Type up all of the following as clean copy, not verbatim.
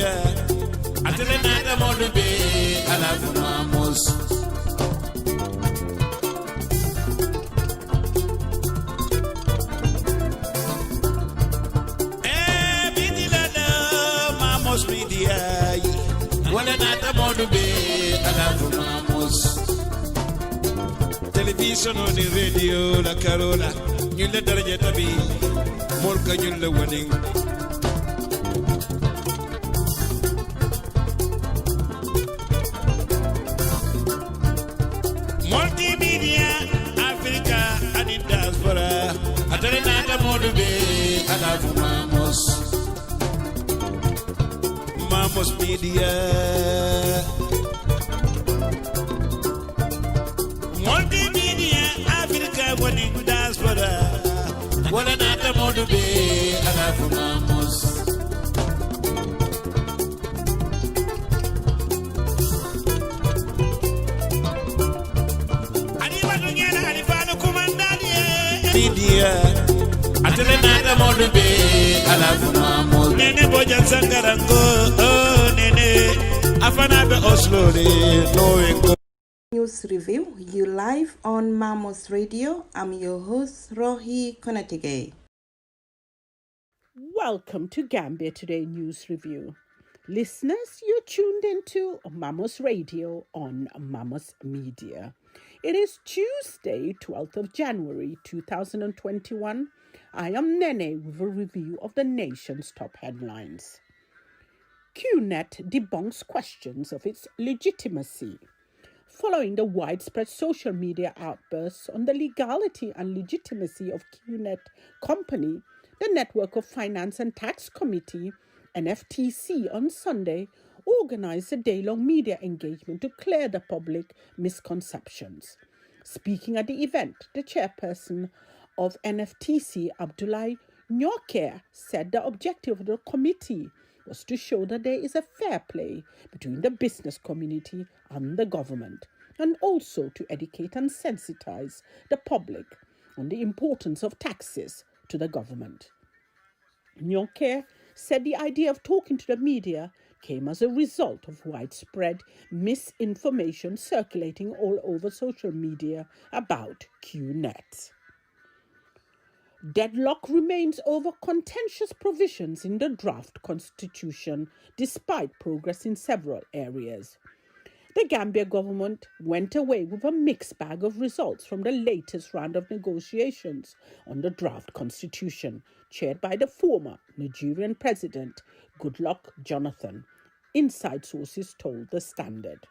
media. Atelenata Modube, Alafu Mamos. Mamos media. Walenata Modube, Alafu Mamos. Television on the radio, La Carola. You let the Jetabi. Morka, you the winning. Multimedia, Africa, and in diaspora. Atalanta Modube, Alafu Mamos. Mamos Media. Multimedia, Africa, one in diaspora. One another Modube, Alafu Mamos. Media, Atelenata Modube, Alafu Mamos. Nene Bojan Sangarango, oh Nene, Afanabe Oslo, no. News review, you live on Mamos Radio. I'm your host, Rohi Konatige. Welcome to Gambia Today News Review. Listeners, you're tuned into Mamos Radio on Mamos Media. It is Tuesday, 12th of January, 2021. I am NENEH with a review of the nation's top headlines. QNet debunks questions of its legitimacy. Following the widespread social media outbursts on the legality and legitimacy of QNet Company, the Network of Finance and Tax Committee, NFTC, on Sunday organized a day-long media engagement to clear the public misconceptions. Speaking at the event, the chairperson of NFTC, Abdullahi Nyoke, said the objective of the committee was to show that there is a fair play between the business community and the government, and also to educate and sensitize the public on the importance of taxes to the government. Nyoke said the idea of talking to the media came as a result of widespread misinformation circulating all over social media about QNet. Deadlock remains over contentious provisions in the draft constitution despite progress in several areas. The Gambia government went away with a mixed bag of results from the latest round of negotiations on the draft constitution, chaired by the former Nigerian president, Goodluck Jonathan, inside sources told The Standard.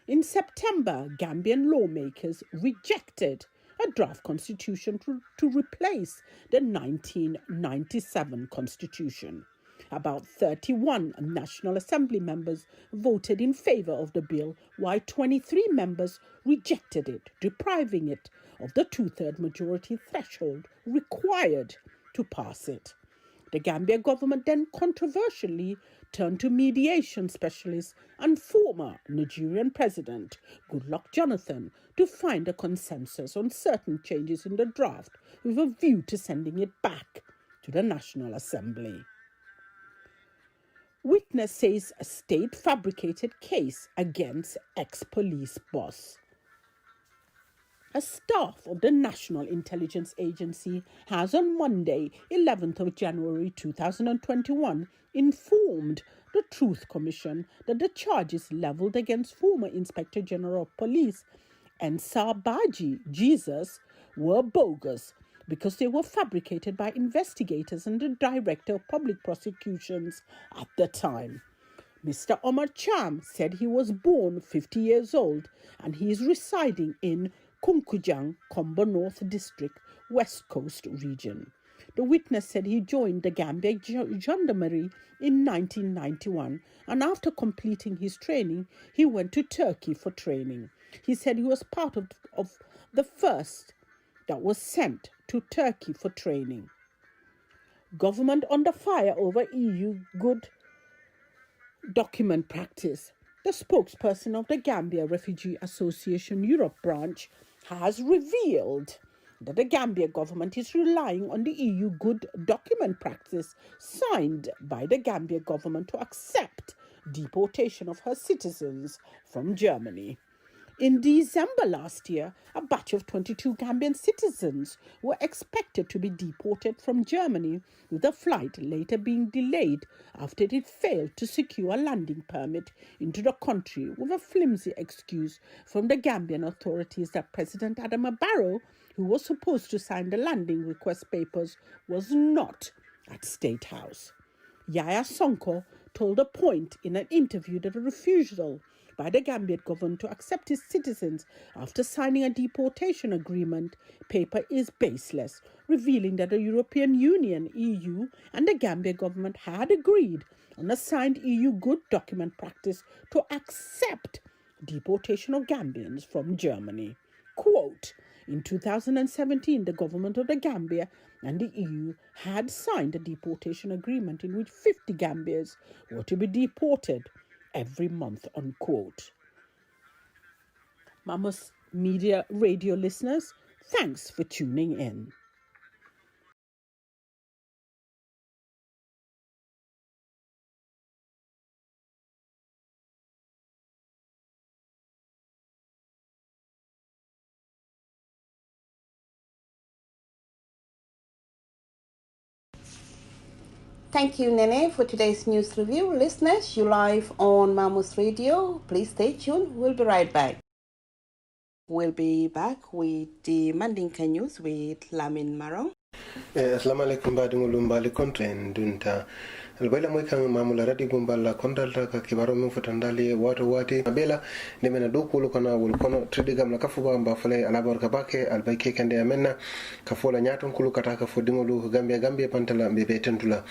In September, Gambian lawmakers rejected a draft constitution to replace the 1997 constitution. About 31 National Assembly members voted in favor of the bill, while 23 members rejected it, depriving it of the two-thirds majority threshold required to pass it. The Gambia government then controversially turned to mediation specialist and former Nigerian president Goodluck Jonathan to find a consensus on certain changes in the draft with a view to sending it back to the National Assembly. Witness says a state fabricated case against ex-police boss. A staff of the National Intelligence Agency has on Monday, 11th of January 2021, informed the Truth Commission that the charges levelled against former Inspector General of Police Ensar Baji Jesus were bogus because they were fabricated by investigators and the Director of Public Prosecutions at the time. Mr. Omar Cham said he was born 50 years old and he is residing in Kunkujang, Kombo North District, West Coast region. The witness said he joined the Gambia Gendarmerie in 1991 and after completing his training, he went to Turkey for training. He said he was part of the first that was sent to Turkey for training. Government under fire over EU good document practice. The spokesperson of the Gambia Refugee Association Europe branch has revealed that the Gambia government is relying on the EU good document practice signed by the Gambia government to accept deportation of her citizens from Germany. In December last year, a batch of 22 Gambian citizens were expected to be deported from Germany, with the flight later being delayed after it failed to secure a landing permit into the country, with a flimsy excuse from the Gambian authorities that President Adama Barrow, who was supposed to sign the landing request papers, was not at State House. Yaya Sonko told The Point in an interview that a refusal by the Gambian government to accept his citizens after signing a deportation agreement paper is baseless, revealing that the European Union, EU, and the Gambia government had agreed on a signed EU good document practice to accept deportation of Gambians from Germany. Quote, in 2017, the government of the Gambia and the EU had signed a deportation agreement in which 50 Gambians were to be deported every month, unquote. Mamos Media Radio listeners, thanks for tuning in. Thank you, Nene, for today's news review. Listeners, you live on Mamos Radio. Please stay tuned. We'll be right back. We'll be back with the Mandinka news with Lamin Maro. Assalamu alaikum badingulu mbali konten dunta albayla moy kan mamula radi gumballa kondalta ka kibaro min futandali wato wati abela ne mena do kulu kana wol kono tridigam la kafuba mba fale alabar ka bake albayke kande amenna ka fola nyaton kulu kata ka fodingulu Gambia pantala be betentula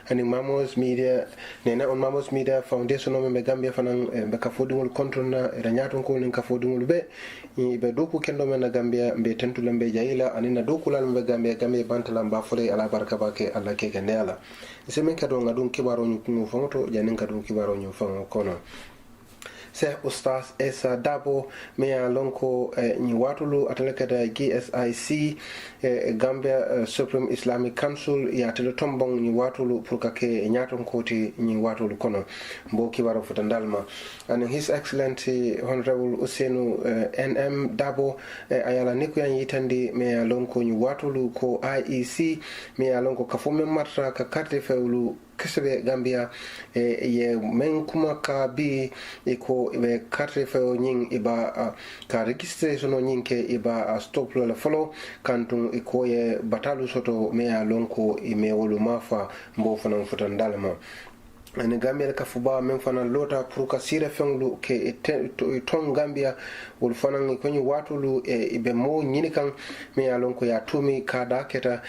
ani Mamos Media nena on Mamos Media Foundation no me Gambia fanan be ka fodingul kontrona era nyaton kulu ka fodingul be doku kendo mena Gambia be tentula be jayila anina doku lan be Gambia pantala mba fale alabar ka bake alla ke kande ala semen ka do ngadun kibaro nyu fonto janin ka do kibaro nyu fongo kono se Ustaz Esa Dabo mea lonko ni watulu atalekada GSIC Gambia Supreme Islamic Council ya teletombong ni watulu purkake nyaton koti ni watulu kono mbo kibaro futandalma and His Excellency Honorable Usenu NM Dabo ayala niku ya yitandi mea lonko ni watulu ko IEC mea lonko kafume matra ka karte feulu kisebe Gambia ye men kuma ka bi ko be katre fe nyin iba ka registration nyin ke iba stop la follow kantu iko ye batalu soto me alonko ime wolu mafa mbo fanan futandalma ani Gambia ka fuba men fanan lota pour ka sire fenglu ke ton Gambia wol fanan ko ni watulu ibe mo nyini kan me alonko ya tumi ka daketa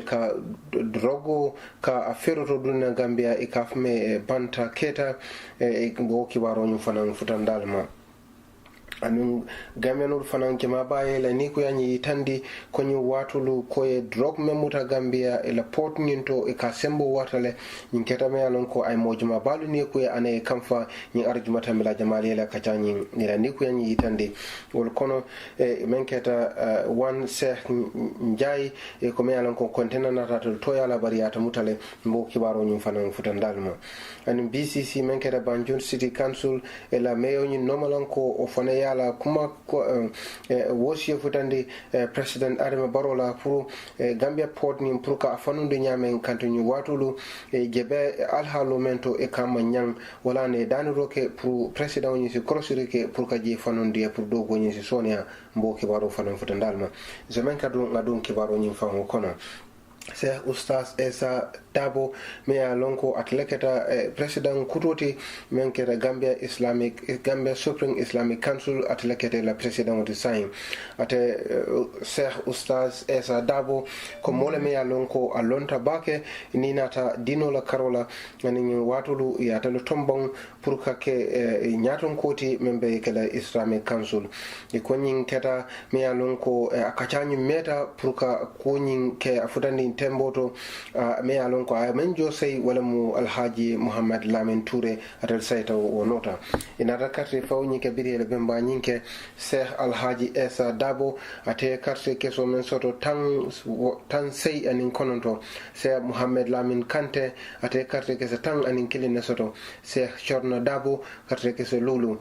ka drogo ka afero to dunna Gambia ka fme banta keta mbo kibaro nyu fanan futandalma anun Gambianul fanan kema baye la ni ko yanyi tandi ko ni watulu ko e drug memuta Gambia e la port nyinto e ka sembo watale nyin keta me alon ko ay mojuma balu ni ko ane kamfa ni arjumata mila jamali la kachanyi ni la ni ko yanyi tandi wol kono men keta one Sheikh Njai e ko me alon ko container na tatul to yala bariyata mutale mbo kibaro nyin fanan futandalma an BCC men keta Banjul City Council e la mayo nyin normalan ko o fane yala kuma wosi futandi President Adama Barrow la pour Gambia port ni pour ka afanunde nyame kantonyu watulu jebe alhalo mento e kama nyang wala ne daniroke pour president ni si crossirike pour ka je fanunde pour dogo ni si sonia mboki baro fanan futandalma zemen kadu ngadun kibaro ni fango kono se Ustaz Esa Dabo mea lonko atleketa president kutoti menketa Gambia Supreme Islamic Council atleketa la president design ate Sheikh Ustaz Esa Dabo ko mole mea lonko alonta bake ni nata dino la karola ngani watulu ya talo tombong pour ke nyaton koti membe kala Islamic Council ko nyin keta mea lonko akachanyi meta pour ka ko nyin ke afutani temboto me alon ko ay men jo sey wala mu alhaji muhammad lamin touré atel sayta o nota ina rakarte fawni ke biri le bemba nyinke cheikh alhaji esa dabo ate carte keso men soto tan sey anin kononto cheikh muhammad lamin kante ate carte keso tan anin kilin soto cheikh chorno dabo carte keso lulu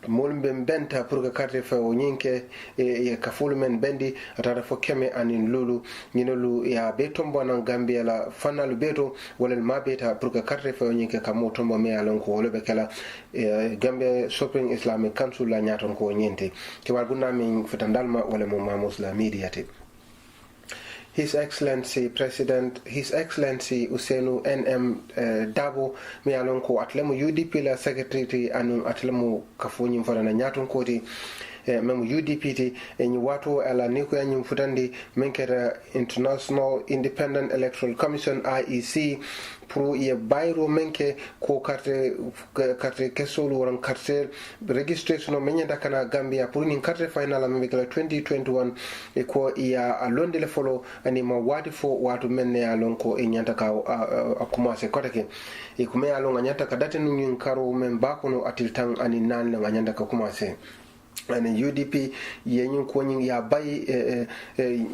molumbe benta pour que carte fa o nyinke e kafulu men bendi atara fo keme anin lulu nyinolu ya be tombo nan gambia la fanalu beto wala ma beta pour que carte fa o nyinke kamo tombo me alon ko wala be kala gambia shopping islamic council la nyaton ko nyente ke wal gunna min fatandalma wala mo mamos la mediate His Excellency President, His Excellency Usenu NM Dabo mi alon ko atlemu UDP la secretary anu atlemu kafunyi mfana nyatun koti memu UDP ti enyi watu ala niku ya nyumfutandi menkera International Independent Electoral Commission IEC pour ye bayro menke ko carte kesolu waran carte registration menye dakana Gambia pour ni carte final amekala 2021 e ko ya alonde le follow ani ma wadi fo watu menne alon ko e nyanta ka akumase kotake e kuma alon nyanta ka datenu nyin karo men bakono atiltan ani nan la nyanta ka kumase ani UDP yenyin ko nyin ya bay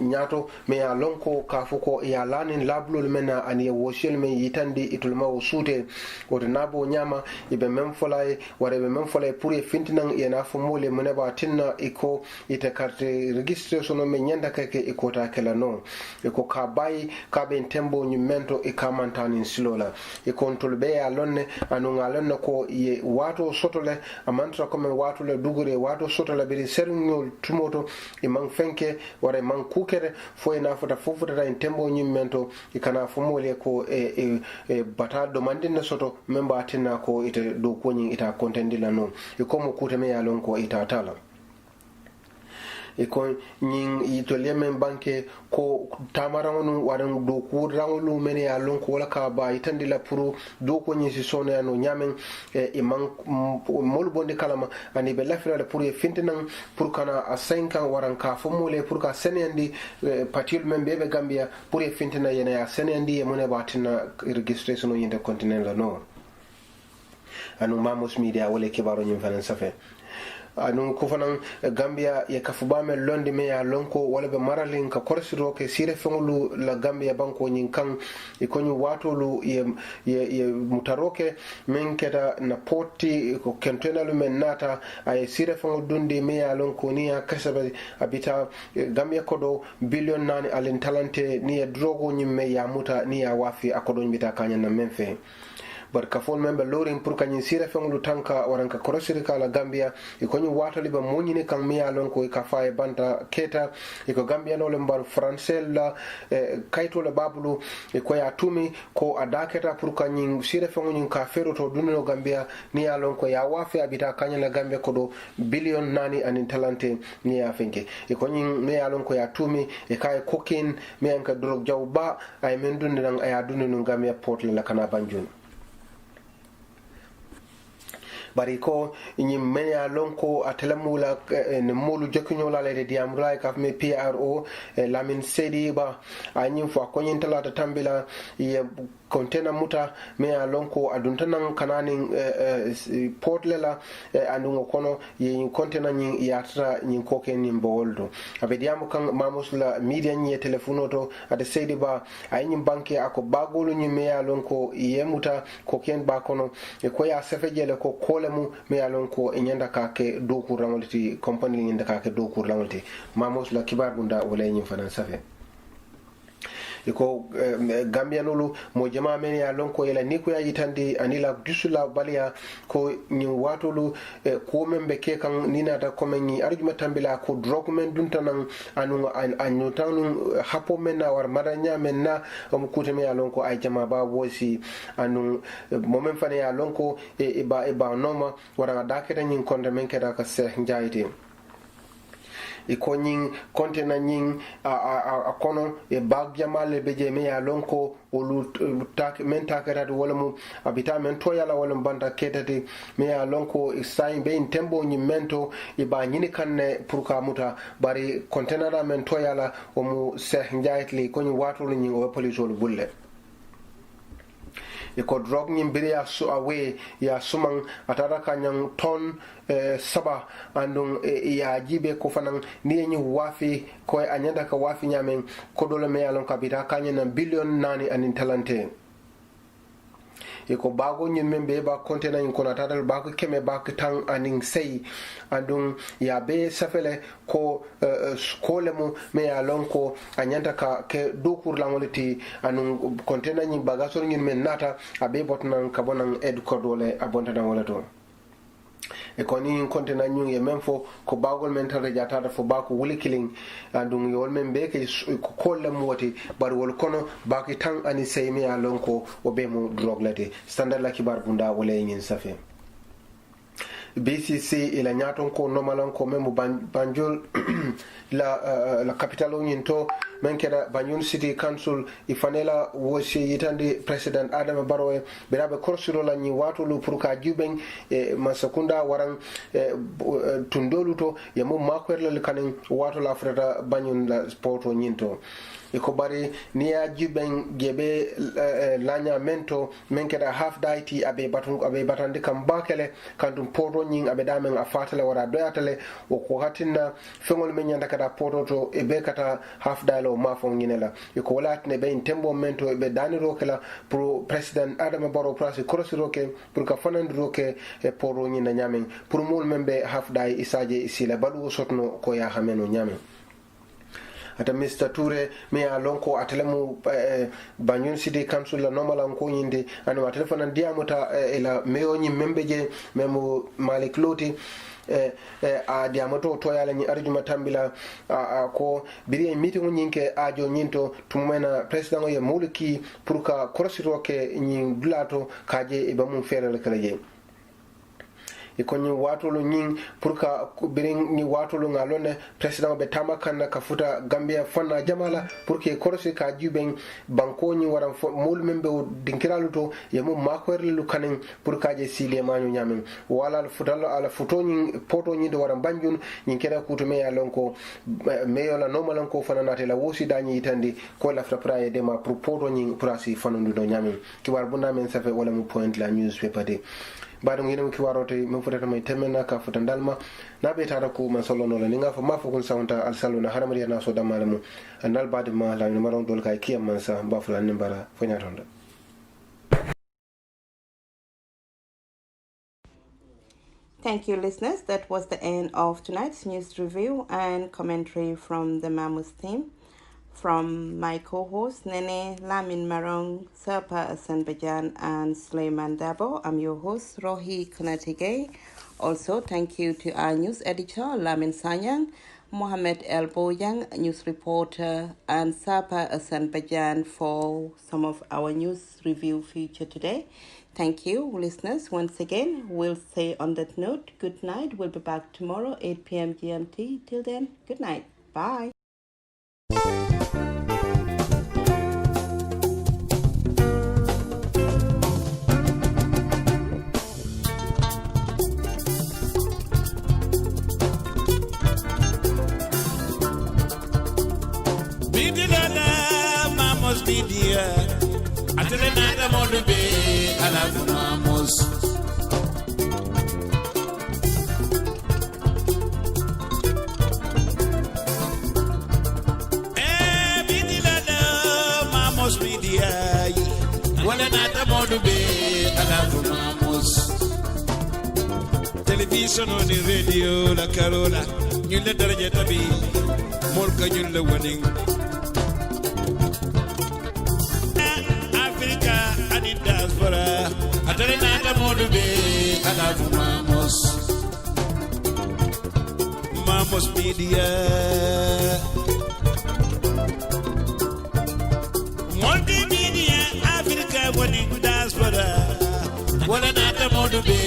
nyato me ya lonko kafuko ya lanin lablul mena ani woshel men yitandi itulma usute woto nabo nyama ibe memfolay ware be memfolay pour e fintinan yana fumule muneba tinna iko ite carte registration men nyanda kake iko ta kala no iko ka bay ka ben tembo nyumento e kamantani silola e kontolbe ya lonne anu ngalonne ko ye wato sotole amantra comme wato le dugure wato la biri serngol tumoto e man fenke wara man kukere fo ina fota fofuta en tembo nyimmento e kana fomole ko e bata do mandina soto memba atina ko ite do ko nyin ita kontendila no e komo kuteme ya lon ko ita tala e ko nyin itole men banke ko tamaranu waran do ku rangulu men ya lon ko wala ka ba itandi la puru do ko nyin si sone no nyamen e man mol bonde kalama ani be lafira le pour e fintinan pour kana a 5 ans waran ka fomole pour ka senendi patil men be Gambia pour e fintina yena ya senendi e mone batina registration no yinde continent la no anu Mamos media wala kibaro nyim fanan safe anu ko fanan Gambia ye kafubame londi me ya lonko wala be maralin ka korsiro ke sire fengulu la Gambia banko nyin kan e ko nyu watolu ye mutaroke men keta na poti ko kentenalu men nata ay sire fengulu dundi me ya lonko ni ya kasabe abita Gambia kodo billion nani alin talante ni ya drogo nyimme ya muta ni ya wafi akodo mbita kanya na menfe bar kafol membe lorin pour kanyin sira fengulu tanka waranka korosiri kala Gambia e konyi watali ba monyini kan miya lon ko ka faye banta keta e ko Gambia no le mbar français la kayto le babulu e ko ya tumi ko adaketa pour kanyin sira fengulu ka fero to dunno Gambia ni ya lon ko ya wafe abita kanya la Gambia ko do billion nani anin talante ni ya fenke e konyi mi ya lon ko ya tumi e kay cocaine mi an ka drog jawba ay men dunni nan aya dunni no Gambia port la kana banjun bari ko ñi meya lonko atelamula ne molu jokinyola le diamra ka me PRO Lamin Sedi ba anyi fo ko nyin talata tambila ye kontena muta meya lonko aduntanan kananin portlela andungo kono ye kontena nyin yatra nyin koken nim boldo abe diamu kan Mamos la media nyi telefono to ade Sedi ba anyi banke ako bagolu nyi meya lonko ye muta koken ba kono e ko ya sefejele ko mu me alon ko e nyanda ka ke do ku ramolti company nyanda ka ke do ku ramolti Mamos la kibar bunda wala nyi fanan safe iko Gambia lolu mo jama men ya lonko ela ni ko ya yitande anila dusula balia ko nyi watolu ko membe ke kan nina da ko men ni arjuma tambila ko drog men duntanan anu tanu hapo men na war madanya men na am kuteme ya lonko ay jama ba wosi anu momen fane ya lonko e ba noma wara da keta nyi konde men keda ka se njaite e ko ñing container ñing a kono e bag jamale be je me ya lonko olu tak men takata wala mu abita men to yala wala banda ketati me ya lonko sai be in tembo ñi mento e ba ñini kanne pour ka muta bari container men to yala o mu Cheikh Njaitli ko ñu watolu ñi o police olu bulle e ko drug ñi mbiri ya su awe ya sumang atara kanyang ton saba andung ya jibe ko fanan ni ñi wafi ko anyanda ka wafi nyamen ko dole me yalon kabita kanyana billion nani anin talante e ko bago ñin men be ba kontena ñin kono tadal ba ko keme ba ko tan anin sey andun ya be safele ko kolemu me ya lon ko anyanta ka ke dokur la ngoliti anun kontena ñin bagaso ñin men nata abe botnan ka bonan ed ko dole abonta dan wala to e ko ni kontena ñun ye men fo ko bagol men tara jata fo ba ko wuli killing andun yol men be ke ko kollem woti bar wol kono ba ki tan ani sey me ya lon ko o be mu drog lati standard la kibar bunda wala ñin safe BCC ila nyaton ko normalan ko memu Banjul la capitalo nyinto men keda Banjul City Council ifanela wosi yitande President Adama Barrow birabe korsiro la nyi watulu pour ka juben masakunda waran tundolu to yemu makwerla kanin watula afrita Banjul la sporto nyinto iko bari niya juben gebe lanya mento men keda half daiti abe batandi kam bakele kantum poto nyin abe damen a fatale wara doyatale o ko hatinna fengol men nyanda kada poto to e be kata half dialo mafon nyinela iko walatne be tembo mento e be daniro kala pro president Adama Barrow prasi korosiroke pour ka fanandiroke e poto nyina nyamen pour mol membe half dai isaje isila balu sotno ko ya hameno nyamen ata Mr. Toure me a lonko atelemu Banjul City Council la normal ko yinde anu telefona diamuta ila meoni membeje memo Malik Loti a diamoto to yala ni arjuma tambila ko biri meeting nyinke ajo nyinto tumena president o ye mulki pour ka korosiroke nyi dulato kaje e bamu ferel kalaje e ko ni watolo nyin pour ka birin ni watolo ngalone president be tamakan ka futa Gambia fana jamala pour que korsi ka juben banko ni waran mul membe dinkiralu to ye mum makorle lu kanen pour ka je sile manyu nyamen wala futalo ala futo ni poto ni do waran banjun ni kera kuto me ya lonko me yola normal ko fana nate la wosi dañi itandi ko la fra praye de ma pour poto ni prasi fanu do nyamen ki war bunda men safe wala mu point la newspaper de baɗum yinami kiwarote min fotata may temmenna ka fota dalma naɓe tata ko man sollonola ni nga fo ma fo kon sawnta alsaluna haramariya na so dammale mum annal bade ma la numéro dol kay kiyam man sa bafula ni mbara fo nyatonda. Thank you, listeners. That was the end of tonight's news review and commentary from the Mamos team. From my co-hosts, NENEH, Lamin Marong, Serpa Asanbajan, and Suleiman Dabo, I'm your host, Rohi Kunatige. Also, thank you to our news editor, Lamin Sanyang, Mohamed El Boyang, news reporter, and Serpa Asanbajan for some of our news review feature today. Thank you, listeners. Once again, we'll say on that note, good night. We'll be back tomorrow, 8 p.m. GMT. Till then, good night. Bye. Mamos media, atele nada modo be ala Mamos. Bidilada Mamos media, wala nada modo be ala Mamos. Television on the radio la Carola, ñu le daraja tabi, mol ka ñu le winning. And in diaspora, atele nada modo be ala Mamos. Mamos media. Multimedia Africa winning diaspora. Wala nada modo be